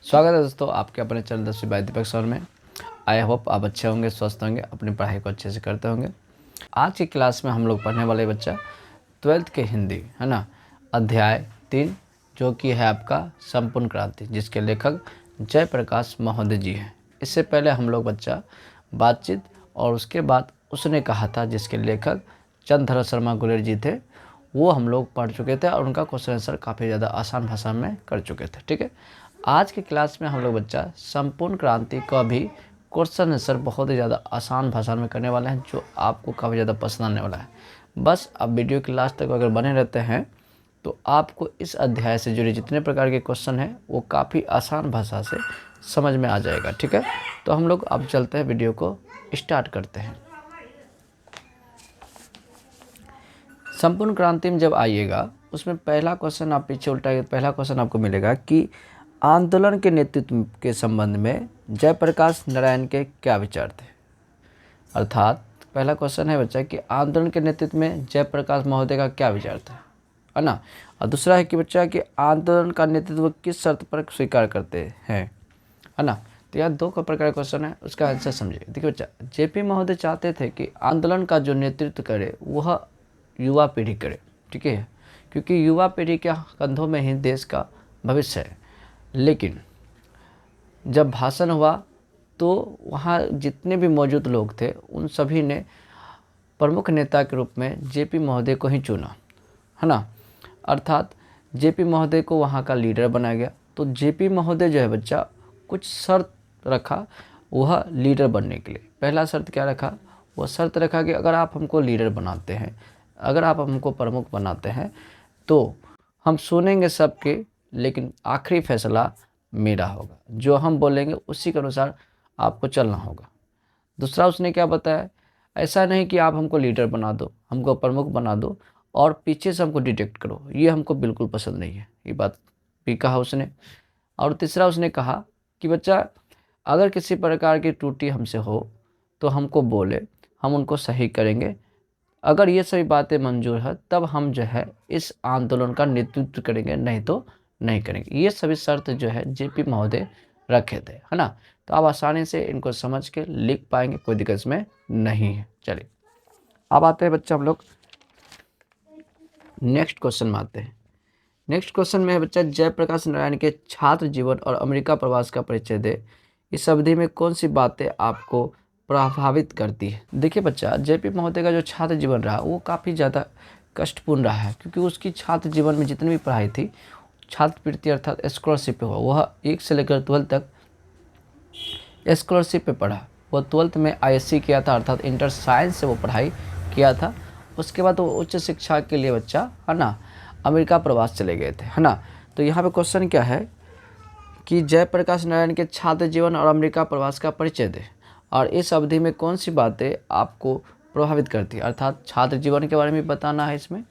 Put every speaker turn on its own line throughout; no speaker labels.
स्वागत है दोस्तों आपके अपने चैनल 10वीं बाय दीपक सर में। आई होप आप अच्छे होंगे, स्वस्थ होंगे, अपनी पढ़ाई को अच्छे से करते होंगे। आज की क्लास में हम लोग पढ़ने वाले बच्चा 12th के हिंदी है ना, अध्याय 3 जो कि है आपका संपूर्ण क्रांति, जिसके लेखक जयप्रकाश महोदय जी हैं। इससे पहले हम लोग बच्चा बातचीत और उसके बाद उसने कहा था, जिसके लेखक चंद्रधर शर्मा गुलेर जी थे, वो हम लोग पढ़ चुके थे और उनका क्वेश्चन आंसर काफ़ी ज़्यादा आसान भाषा में कर चुके थे। ठीक है, आज की क्लास में हम लोग बच्चा संपूर्ण क्रांति का भी क्वेश्चन आंसर बहुत ही ज़्यादा आसान भाषा में करने वाले हैं, जो आपको काफ़ी ज़्यादा पसंद आने वाला है। बस आप वीडियो के लास्ट तक अगर बने रहते हैं तो आपको इस अध्याय से जुड़े जितने प्रकार के क्वेश्चन हैं वो काफ़ी आसान भाषा से समझ में आ जाएगा। ठीक है, तो हम लोग अब चलते हैं, वीडियो को स्टार्ट करते हैं। संपूर्ण क्रांति में जब आइएगा उसमें पहला क्वेश्चन आप पीछे उल्टा, पहला क्वेश्चन आपको मिलेगा कि आंदोलन के नेतृत्व के संबंध में जयप्रकाश नारायण के क्या विचार थे। अर्थात पहला क्वेश्चन है बच्चा कि आंदोलन के नेतृत्व में जयप्रकाश महोदय का क्या विचार था, है ना। और दूसरा है कि बच्चा कि आंदोलन का नेतृत्व किस शर्त पर स्वीकार करते हैं, है ना। तो यह दो प्रकार का क्वेश्चन है, उसका आंसर समझिए। देखिए बच्चा, जेपी महोदय चाहते थे कि आंदोलन का जो नेतृत्व करे वह युवा पीढ़ी करे। ठीक है, क्योंकि युवा पीढ़ी के कंधों में ही देश का भविष्य है। लेकिन जब भाषण हुआ तो वहाँ जितने भी मौजूद लोग थे उन सभी ने प्रमुख नेता के रूप में जेपी महोदय को ही चुना, है ना। अर्थात जेपी महोदय को वहाँ का लीडर बनाया गया। तो जेपी महोदय जो है बच्चा कुछ शर्त रखा वह लीडर बनने के लिए। पहला शर्त क्या रखा, वह शर्त रखा कि अगर आप हमको लीडर बनाते हैं, अगर आप हमको प्रमुख बनाते हैं तो हम सुनेंगे सबके, लेकिन आखिरी फैसला मेरा होगा। जो हम बोलेंगे उसी के अनुसार आपको चलना होगा। दूसरा उसने क्या बताया, ऐसा नहीं कि आप हमको लीडर बना दो, हमको प्रमुख बना दो और पीछे से हमको डिटेक्ट करो, ये हमको बिल्कुल पसंद नहीं है। ये बात भी कहा उसने। और तीसरा उसने कहा कि बच्चा अगर किसी प्रकार की त्रुटि हमसे हो तो हमको बोले, हम उनको सही करेंगे। अगर ये सभी बातें मंजूर है तब हम जो है इस आंदोलन का नेतृत्व करेंगे, नहीं तो नहीं करेंगे। ये सभी शर्त जो है जेपी महोदय रखे थे, है ना। तो आप आसानी से इनको समझ के लिख पाएंगे, कोई दिक्कत इसमें नहीं है। चलिए अब आते हैं बच्चा हम लोग नेक्स्ट क्वेश्चन में आते हैं। नेक्स्ट क्वेश्चन में है बच्चा, जयप्रकाश नारायण के छात्र जीवन और अमेरिका प्रवास का परिचय दे। इस अवधि में कौन सी बातें आपको प्रभावित करती है। देखिए बच्चा, जेपी महोदय का जो छात्र जीवन रहा वो काफ़ी ज़्यादा कष्टपूर्ण रहा है, क्योंकि उसकी छात्र जीवन में जितनी भी पढ़ाई थी, छात्रवृत्ति अर्थात स्कॉलरशिप पे हुआ, वह 1 से लेकर 12 तक स्कॉलरशिप पे पढ़ा। वह 12th में आईएससी किया था, अर्थात इंटर साइंस से वो पढ़ाई किया था। उसके बाद वो उच्च शिक्षा के लिए बच्चा, है ना, अमेरिका प्रवास चले गए थे, है ना। तो यहाँ पे क्वेश्चन क्या है कि जयप्रकाश नारायण के छात्र जीवन और अमेरिका प्रवास का परिचय दे, और इस अवधि में कौन सी बातें आपको प्रभावित करती है। अर्थात छात्र जीवन के बारे में बताना है इसमें,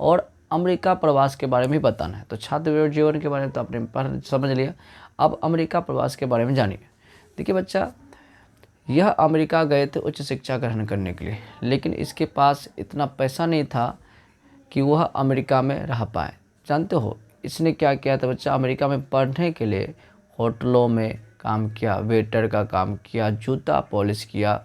और अमेरिका प्रवास के बारे में बताना है। तो छात्र जीवन के बारे में तो आपने पढ़ समझ लिया, अब अमेरिका प्रवास के बारे में जानिए। देखिए बच्चा, यह अमेरिका गए थे उच्च शिक्षा ग्रहण करने के लिए, लेकिन इसके पास इतना पैसा नहीं था कि वह अमेरिका में रह पाए। जानते हो इसने क्या किया था बच्चा, अमेरिका में पढ़ने के लिए होटलों में काम किया, वेटर का काम किया, जूता पॉलिश किया,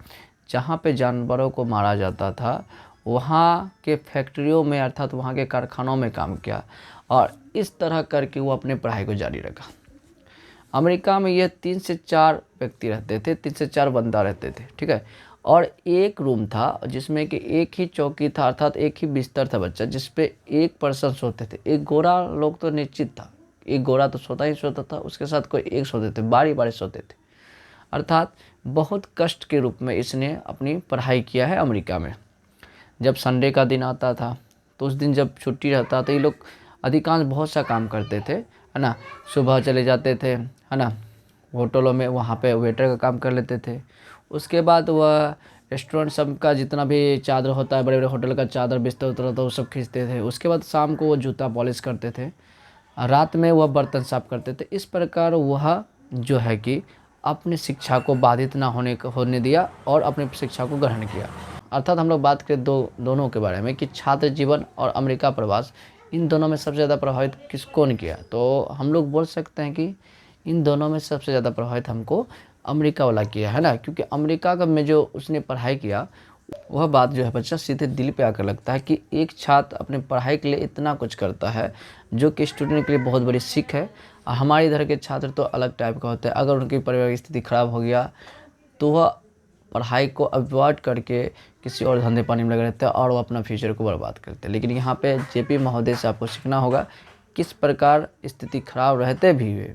जहाँ पे जानवरों को मारा जाता था वहाँ के फैक्ट्रियों में अर्थात वहाँ के कारखानों में काम किया, और इस तरह करके वो अपने पढ़ाई को जारी रखा। अमेरिका में ये 3 से 4 व्यक्ति रहते थे, 3 से 4 बंदा रहते थे। ठीक है, और एक रूम था जिसमें कि एक ही चौकी था, अर्थात एक ही बिस्तर था बच्चा, जिस पे एक पर्सन सोते थे। एक गोरा लोग तो निश्चित था, एक गोरा तो सोता ही सोता था, उसके साथ कोई एक सोते थे, बारी बारी सोते थे। अर्थात बहुत कष्ट के रूप में इसने अपनी पढ़ाई किया है अमेरिका में। जब संडे का दिन आता था तो उस दिन जब छुट्टी रहता तो ये लोग अधिकांश बहुत सा काम करते थे, है ना। सुबह चले जाते थे, है ना, होटलों में वहाँ पे वेटर का काम कर लेते थे। उसके बाद वह रेस्टोरेंट सब का जितना भी चादर होता है, बड़े बड़े होटल का चादर बिस्तर उतर होता है वो सब खींचते थे। उसके बाद शाम को वो जूता पॉलिश करते थे, रात में वह बर्तन साफ करते थे। इस प्रकार वह जो है कि अपनी शिक्षा को बाधित ना होने दिया और अपनी शिक्षा को ग्रहण किया। अर्थात हम लोग बात करें दोनों के बारे में कि छात्र जीवन और अमेरिका प्रवास, इन दोनों में सबसे ज़्यादा प्रभावित कौन किया, तो हम लोग बोल सकते हैं कि इन दोनों में सबसे ज़्यादा प्रभावित हमको अमेरिका वाला किया है ना, क्योंकि अमेरिका का में जो उसने पढ़ाई किया वह बात जो है बच्चा सीधे दिल पे आकर लगता है कि एक छात्र अपने पढ़ाई के लिए इतना कुछ करता है जो कि स्टूडेंट के लिए बहुत बड़ी सीख है। और हमारे इधर के छात्र तो अलग टाइप का होते हैं, अगर उनकी पारिवारिक स्थिति खराब हो गया तो वह पढ़ाई को अवॉइड करके किसी और धंधे पानी में लगे रहते हैं और वो अपना फ्यूचर को बर्बाद करते हैं। लेकिन यहाँ पे जेपी महोदय से आपको सीखना होगा किस प्रकार स्थिति खराब रहते भी हुए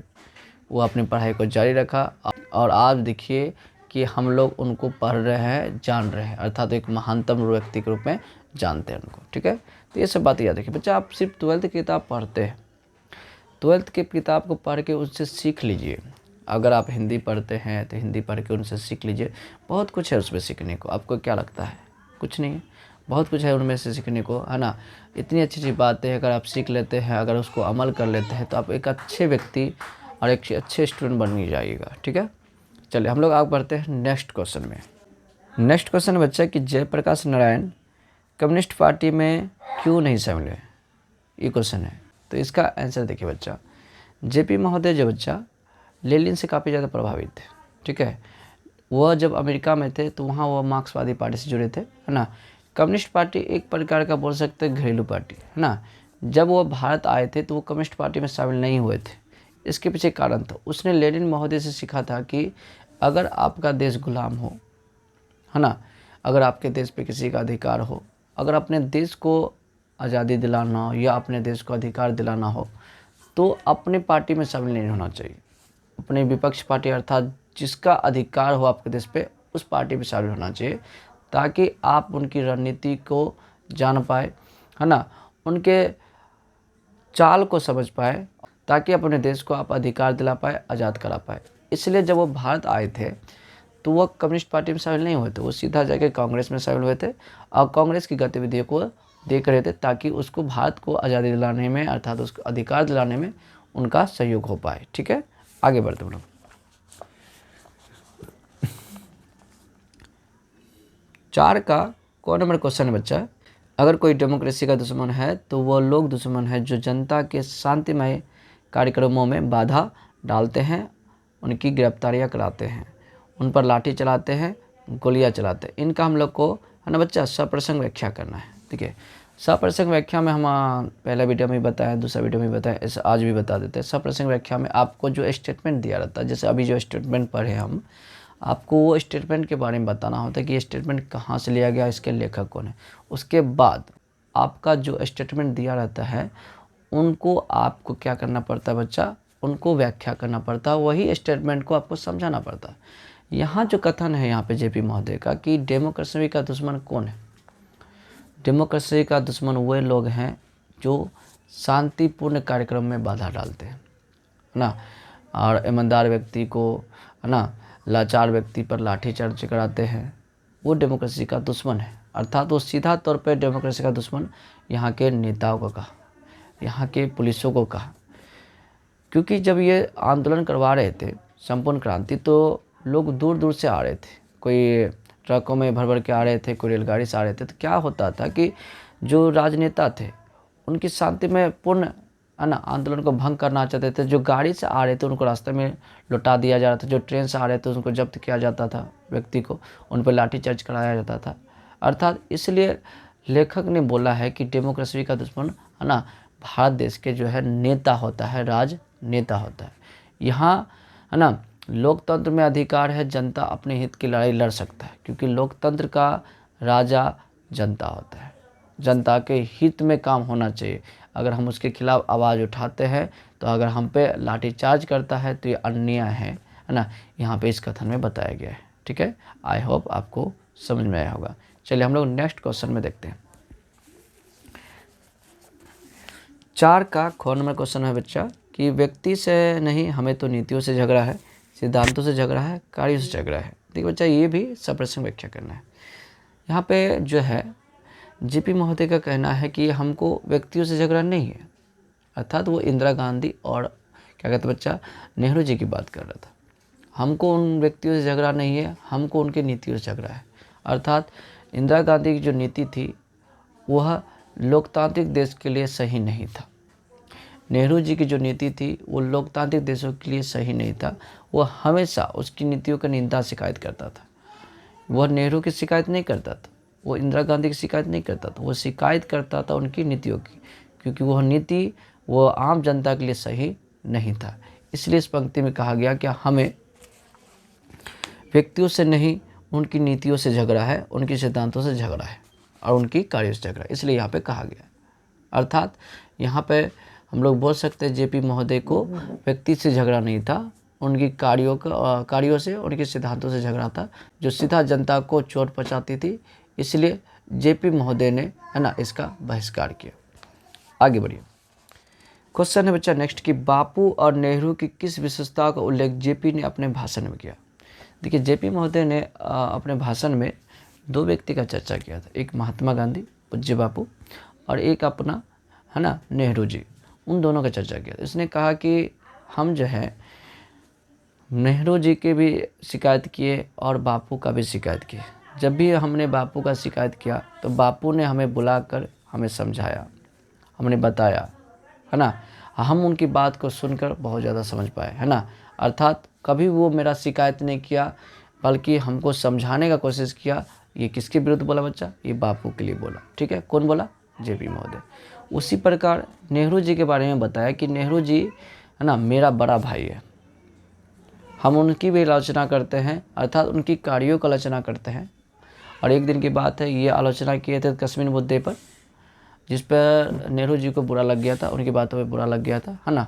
वो अपनी पढ़ाई को जारी रखा, और आज देखिए कि हम लोग उनको पढ़ रहे हैं, जान रहे हैं, अर्थात एक महानतम व्यक्ति के रूप में जानते हैं उनको। ठीक है, तो ये सब बातें याद रखिए बच्चा। आप सिर्फ 12th की किताब पढ़ते हैं, 12th की किताब को पढ़ के उससे सीख लीजिए। अगर आप हिंदी पढ़ते हैं तो हिंदी पढ़ के उनसे सीख लीजिए, बहुत कुछ है उसमें सीखने को। आपको क्या लगता है? कुछ नहीं है, बहुत कुछ है उनमें से सीखने को, है ना। इतनी अच्छी अच्छी बातें हैं, अगर आप सीख लेते हैं, अगर उसको अमल कर लेते हैं तो आप एक अच्छे व्यक्ति और एक अच्छे स्टूडेंट बन जाइएगा। ठीक है, चलिए हम लोग आगे बढ़ते हैं नेक्स्ट क्वेश्चन में। नेक्स्ट क्वेश्चन बच्चा कि जयप्रकाश नारायण कम्युनिस्ट पार्टी में क्यों नहीं शामिल हुए, ये क्वेश्चन है। तो इसका आंसर देखिए बच्चा, जेपी महोदय जो बच्चा लेनिन से काफ़ी ज़्यादा प्रभावित थे। ठीक है, वह जब अमेरिका में थे तो वहाँ वह मार्क्सवादी पार्टी से जुड़े थे, है ना। कम्युनिस्ट पार्टी एक प्रकार का बोल सकते हैं घरेलू पार्टी, है ना। जब वो भारत आए थे तो वो कम्युनिस्ट पार्टी में शामिल नहीं हुए थे। इसके पीछे कारण था, उसने लेनिन महोदय से सीखा था कि अगर आपका देश गुलाम हो, है ना, अगर आपके देश पे किसी का अधिकार हो, अगर अपने देश को आज़ादी दिलाना हो या अपने देश को अधिकार दिलाना हो तो अपने पार्टी में शामिल नहीं होना चाहिए। अपने विपक्ष पार्टी अर्थात जिसका अधिकार हो आपके देश पे उस पार्टी में शामिल होना चाहिए, ताकि आप उनकी रणनीति को जान पाए, है ना, उनके चाल को समझ पाए, ताकि अपने देश को आप अधिकार दिला पाए, आज़ाद करा पाए। इसलिए जब वो भारत आए थे तो वो कम्युनिस्ट पार्टी में शामिल नहीं हुए थे, वो सीधा जाके कांग्रेस में शामिल हुए थे और कांग्रेस की गतिविधियों को देख रहे थे, ताकि उसको भारत को आज़ादी दिलाने में अर्थात उसको अधिकार दिलाने में उनका सहयोग हो पाए। ठीक है, आगे बढ़ते हम लोग। 4 का कौन नंबर क्वेश्चन है बच्चा, अगर कोई डेमोक्रेसी का दुश्मन है तो वो लोग दुश्मन है जो जनता के शांतिमय कार्यक्रमों में बाधा डालते हैं, उनकी गिरफ्तारियां कराते हैं, उन पर लाठी चलाते हैं, गोलियां चलाते हैं। इनका हम लोग को, है ना बच्चा, सप्रसंग व्याख्या करना है। ठीक है, सप्रसंग व्याख्या में हम पहला वीडियो में बताया, दूसरा वीडियो में बताया, ऐसे आज भी बता देते हैं। सप्रसंग व्याख्या में आपको जो स्टेटमेंट दिया रहता है, जैसे अभी जो स्टेटमेंट पढ़े हम, आपको वो स्टेटमेंट के बारे में बताना होता है कि ये स्टेटमेंट कहाँ से लिया गया, इसके लेखक कौन है। उसके बाद आपका जो स्टेटमेंट दिया रहता है उनको आपको क्या करना पड़ता है बच्चा, उनको व्याख्या करना पड़ता है, वही स्टेटमेंट को आपको समझाना पड़ता है। यहाँ जो कथन है यहाँ पे जेपी महोदय का कि डेमोक्रेसी का दुश्मन कौन है, डेमोक्रेसी का दुश्मन वे लोग हैं जो शांतिपूर्ण कार्यक्रम में बाधा डालते हैं, है ना, और ईमानदार व्यक्ति को, है ना, लाचार व्यक्ति पर लाठीचार्ज कराते हैं, वो डेमोक्रेसी का दुश्मन है। अर्थात वो सीधा तौर पर डेमोक्रेसी का दुश्मन यहाँ के नेताओं को कहा, यहाँ के पुलिसों को कहा। क्योंकि जब ये आंदोलन करवा रहे थे संपूर्ण क्रांति, तो लोग दूर दूर से आ रहे थे, कोई ट्रकों में भर भर के आ रहे थे, कोई रेलगाड़ी से आ रहे थे। तो क्या होता था कि जो राजनेता थे उनकी शांति में पूर्ण, है ना, आंदोलन को भंग करना चाहते थे। जो गाड़ी से आ रहे थे उनको रास्ते में लौटा दिया जा रहा था, जो ट्रेन से आ रहे थे उनको जब्त किया जाता था, व्यक्ति को उन पर लाठीचार्ज कराया जाता था। अर्थात इसलिए लेखक ने बोला है कि डेमोक्रेसी का दुश्मन, है ना, भारत देश के जो है नेता होता है, राजनेता होता है। यहाँ, है ना, लोकतंत्र में अधिकार है, जनता अपने हित की लड़ाई लड़ सकता है, क्योंकि लोकतंत्र का राजा जनता होता है, जनता के हित में काम होना चाहिए। अगर हम उसके खिलाफ आवाज़ उठाते हैं तो अगर हम पे लाठीचार्ज करता है तो ये अन्याय है ना, यहाँ पे इस कथन में बताया गया है। ठीक है, आई होप आपको समझ में आया होगा। चलिए हम लोग नेक्स्ट क्वेश्चन में देखते हैं। 4 का ख नंबर क्वेश्चन है बच्चा कि व्यक्ति से नहीं, हमें तो नीतियों से झगड़ा है, सिद्धांतों से झगड़ा है, कार्यों से झगड़ा है। देखिए बच्चा, ये भी सप्रसंग व्याख्या करना है। यहाँ पे जो है जेपी महोदय का कहना है कि हमको व्यक्तियों से झगड़ा नहीं है, अर्थात वो इंदिरा गांधी और क्या कहते बच्चा, नेहरू जी की बात कर रहा था। हमको उन व्यक्तियों से झगड़ा नहीं है, हमको उनकी नीतियों से झगड़ा है। अर्थात इंदिरा गांधी की जो नीति थी वह लोकतांत्रिक देश के लिए सही नहीं था। नेहरू जी की जो नीति थी वो लोकतांत्रिक देशों के लिए सही नहीं था। वो हमेशा उसकी नीतियों का निंदा शिकायत करता था। वह नेहरू की शिकायत नहीं करता था, वो इंदिरा गांधी की शिकायत नहीं करता था, वो शिकायत करता था उनकी नीतियों की, क्योंकि वह नीति वो आम जनता के लिए सही नहीं था। इसलिए इस पंक्ति में कहा गया कि हमें व्यक्तियों से नहीं उनकी नीतियों से झगड़ा है, उनके सिद्धांतों से झगड़ा है और उनकी कार्यों से झगड़ा है, इसलिए यहाँ पे कहा गया। अर्थात यहाँ पे हम लोग बोल सकते हैं जेपी महोदय को व्यक्ति से झगड़ा नहीं था, उनकी कार्यों से, उनके सिद्धांतों से झगड़ा था, जो सीधा जनता को चोट पहुँचाती थी। इसलिए जेपी महोदय ने, है ना, इसका बहिष्कार किया। आगे बढ़िए। क्वेश्चन है बच्चा नेक्स्ट कि बापू और नेहरू की किस विशेषता का उल्लेख जेपी ने अपने भाषण में किया। देखिए, जेपी महोदय ने अपने भाषण में दो व्यक्ति का चर्चा किया था, एक महात्मा गांधी पूज्य बापू और एक अपना, है ना, नेहरू जी। उन दोनों का चर्चा किया। इसने कहा कि हम जो है नेहरू जी के भी शिकायत किए और बापू का भी शिकायत किए। जब भी हमने बापू का शिकायत किया तो बापू ने हमें बुलाकर हमें समझाया, हमने बताया, है ना, हम उनकी बात को सुनकर बहुत ज़्यादा समझ पाए, है ना। अर्थात कभी वो मेरा शिकायत नहीं किया, बल्कि हमको समझाने का कोशिश किया। ये किसके विरुद्ध बोला बच्चा? ये बापू के लिए बोला। ठीक है, कौन बोला? जेपी महोदय। उसी प्रकार नेहरू जी के बारे में बताया कि नेहरू जी, है ना, मेरा बड़ा भाई है। हम उनकी भी आलोचना करते हैं, अर्थात उनकी कार्यों की आलोचना करते हैं। और एक दिन की बात है, ये आलोचना किए थे कश्मीर मुद्दे पर, जिस पर नेहरू जी को बुरा लग गया था, उनकी बातों में बुरा लग गया था, है ना।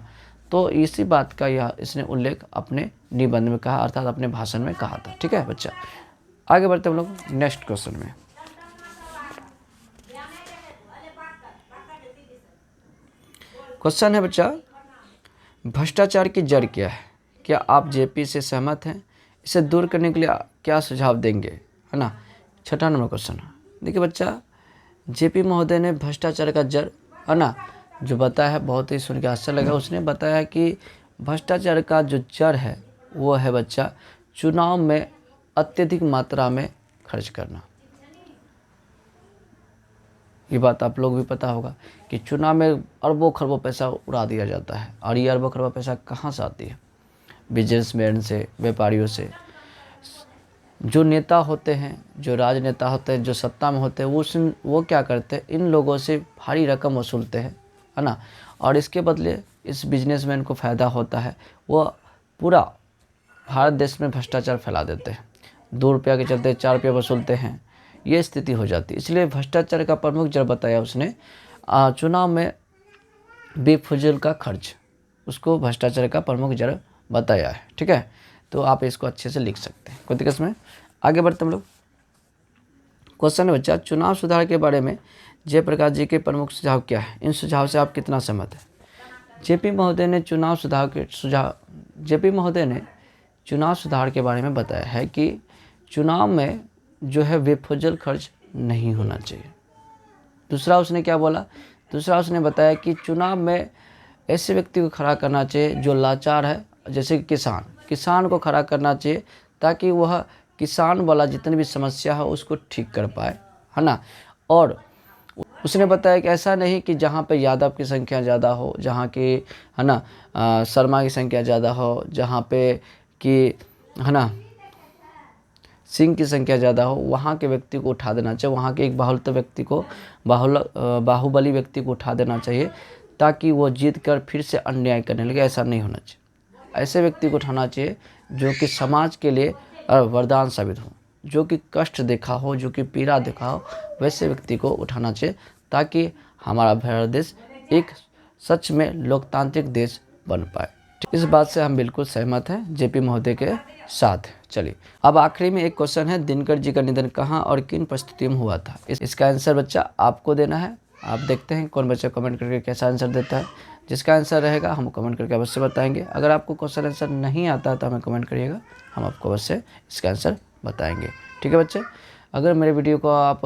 तो इसी बात का यह इसने उल्लेख अपने निबंध में कहा, अर्थात अपने भाषण में कहा था। ठीक है बच्चा, आगे बढ़ते हम लोग नेक्स्ट क्वेश्चन में। क्वेश्चन है बच्चा, भ्रष्टाचार की जड़ क्या है? क्या आप जेपी से सहमत हैं? इसे दूर करने के लिए क्या सुझाव देंगे, है ना। 6वां नंबर क्वेश्चन। देखिए बच्चा, जेपी महोदय ने भ्रष्टाचार का जड़, है ना, जो बताया है, बहुत ही सुन के आश्चर्य लगा। उसने बताया कि भ्रष्टाचार का जो जड़ है वो है बच्चा चुनाव में अत्यधिक मात्रा में खर्च करना। ये बात आप लोग भी पता होगा कि चुनाव में अरबों खरबों पैसा उड़ा दिया जाता है। और ये अरबों खरबों पैसा कहाँ से आती है? बिजनेसमैन से, व्यापारियों से। जो नेता होते हैं, जो राजनेता होते हैं, जो सत्ता में होते हैं, वो क्या करते हैं? इन लोगों से भारी रकम वसूलते हैं, है ना। और इसके बदले इस बिजनेसमैन को फ़ायदा होता है, वो पूरा भारत देश में भ्रष्टाचार फैला देते हैं। 2 रुपया के चलते 4 रुपया वसूलते हैं, ये स्थिति हो जाती है। इसलिए भ्रष्टाचार का प्रमुख जड़ बताया उसने चुनाव में बेफिजूल का खर्च, उसको भ्रष्टाचार का प्रमुख जड़ बताया है। ठीक है, तो आप इसको अच्छे से लिख सकते हैं, कोई दिक्कत में। आगे बढ़ते हम लोग। क्वेश्चन है बच्चा, चुनाव सुधार के बारे में जयप्रकाश जी के प्रमुख सुझाव क्या है? इन सुझाव से आप कितना सहमत हैं? जेपी महोदय ने चुनाव सुधार के बारे में बताया है कि चुनाव में जो है बेफिजूल खर्च नहीं होना चाहिए। दूसरा उसने क्या बोला? दूसरा उसने बताया कि चुनाव में ऐसे व्यक्ति को खड़ा करना चाहिए जो लाचार है, जैसे किसान को खड़ा करना चाहिए, ताकि वह किसान वाला जितनी भी समस्या है उसको ठीक कर पाए, है ना। और उसने बताया कि ऐसा नहीं कि जहाँ पे यादव की संख्या ज़्यादा हो, जहाँ की, है ना, शर्मा की संख्या ज़्यादा हो, जहाँ पे कि, है ना, सिंह की संख्या ज़्यादा हो, वहाँ के व्यक्ति को उठा देना चाहिए। वहाँ के एक बाहुबली व्यक्ति को उठा देना चाहिए, ताकि वो जीत कर फिर से अन्याय करने लगे। ऐसा नहीं होना चाहिए। ऐसे व्यक्ति को उठाना चाहिए जो कि समाज के लिए वरदान साबित हो, जो कि कष्ट देखा हो, जो कि पीड़ा देखा हो, वैसे व्यक्ति को उठाना चाहिए, ताकि हमारा भारत देश एक सच में लोकतांत्रिक देश बन पाए। इस बात से हम बिल्कुल सहमत हैं जेपी महोदय के साथ। चलिए, अब आखिरी में एक क्वेश्चन है, दिनकर जी का निधन कहाँ और किन परिस्थितियों में हुआ था? इसका आंसर बच्चा आपको देना है। आप देखते हैं कौन बच्चा कमेंट करके कैसा आंसर देता है। जिसका आंसर रहेगा हम कमेंट करके अवश्य बताएंगे। अगर आपको क्वेश्चन आंसर नहीं आता है तो हमें कमेंट करिएगा, हम आपको अवश्य इसका आंसर बताएंगे। ठीक है बच्चे, अगर मेरे वीडियो को आप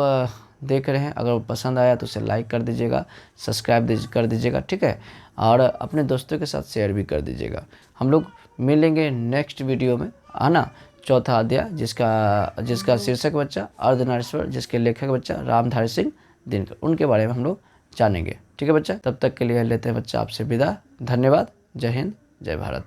देख रहे हैं, अगर पसंद आया तो उसे लाइक कर दीजिएगा, सब्सक्राइब कर दीजिएगा। ठीक है, और अपने दोस्तों के साथ शेयर भी कर दीजिएगा। हम लोग मिलेंगे नेक्स्ट वीडियो में, है ना। 4था अध्याय जिसका शीर्षक बच्चा अर्धनारीश्वर, जिसके लेखक बच्चा रामधारी सिंह दिनकर, उनके बारे में हम लोग जानेंगे। ठीक है बच्चा, तब तक के लिए लेते हैं बच्चा आपसे विदा। धन्यवाद। जय हिंद, जय भारत।